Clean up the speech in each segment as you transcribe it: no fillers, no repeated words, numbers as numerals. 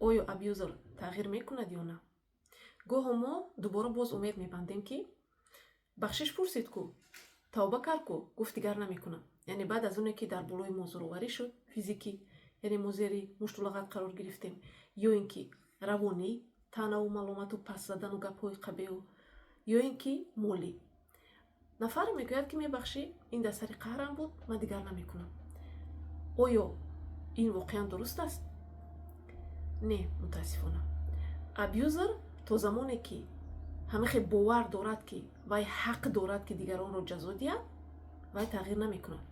оё абюзер тағйир мекунад ё на? Гоҳо мо дубора боз умед мебандем ки бахшиш пурсид ку, тавба кард ку, гуфт дигар намекунам. Яъне баъд аз оне ки дар болои мо зӯроварӣ шуд физикӣ, яъне мо зери мушту лағат қарор гирифтем, ё ин ки равонӣ, таънаву маломату паст задану гапҳои қабеҳу, ё ин ки молӣ. нафаре мегӯяд ки мебахшӣ, ин дар сари қаҳрам буд, ман дигар намекунам. оё ин воқеан дуруст аст? Не, мутаассифона. абюзер то замоне ки ҳамихе бовар дорад ки вай ҳақ дорад ки дигаронро ҷазо диҳад, вай тағйир намекунад.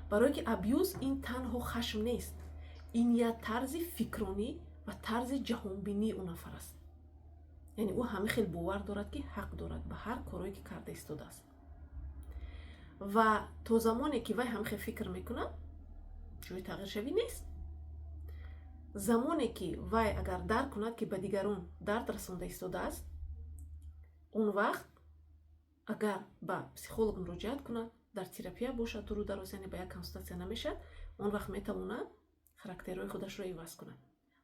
барое ки абюз ин танҳо хашм нест, ин як тарзи фикронӣ ва тарзи ҷаҳонбинии он нафар аст. яъне ӯ ҳамихел бовар дорад ки ҳақ дорад ба ҳар коре ки карда истодааст. ва то замоне ки вай ҳамихел фикр мекунад, ҷои тағйиршавӣ нест. замоне ки вай агар дарк кунад ки ба дигарон дард расонда истодааст, он вақт агар ба психолог муроҷиат кунад, дар терапия бошад, дуру дароз, яъне ба як консултатсия намешад, он вақт метавонад характерҳои худашро иваз кунад.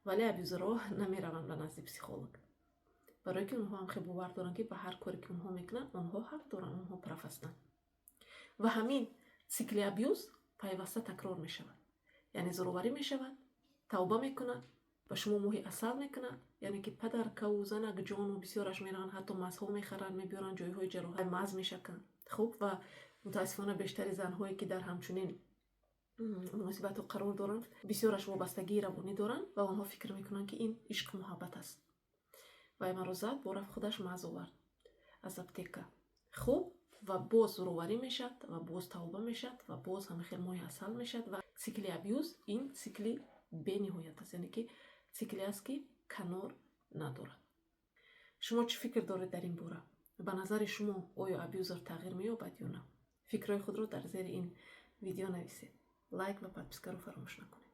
вале абюзерҳо намераванд ба назди психолог, барое ки онҳо ҳам хеле бовар доранд ки ба ҳар коре ки онҳо мекунанд, онҳо ҳақ доранд, онҳо прав ҳастанд. ва ҳамин цикли абюз пайваста такрор мешавад. яъне зӯроварӣ мешавад, тавба мекунад, ба шумо моҳи асал мекунад, яъне ки падаркаву занакҷону бисёраш мераванд, ҳатто мазҳо мехаранд, мебиёранд ҷойҳои ҷароҳат, маз мешаканд. хуб, ва мутаассифона бештари занҳое ки дар ҳамчунин муносибатҳо қарор доранд, бисёраш вобастагии равонӣ доранд ва онҳо фикр мекунанд ки ин ишқу муҳаббат аст. вай маро зад, бо рафт худаш маз овард аз аптека. хуб, ва боз зӯроварӣ мешавад, ва боз тавба мешавад, ва боз ҳамахел моҳи асал мешавад, ва цикли абюз ин цикли бениҳоят аст, яъне ки цикли аст ки канор надорад. шумо чӣ фикр доред дар ин бора? ба назари шумо оё абюзер тағйир меёбад ё на? фикрҳои худро дар зери ин видео нависед. лайк ва подпискаро фаромӯш накунед.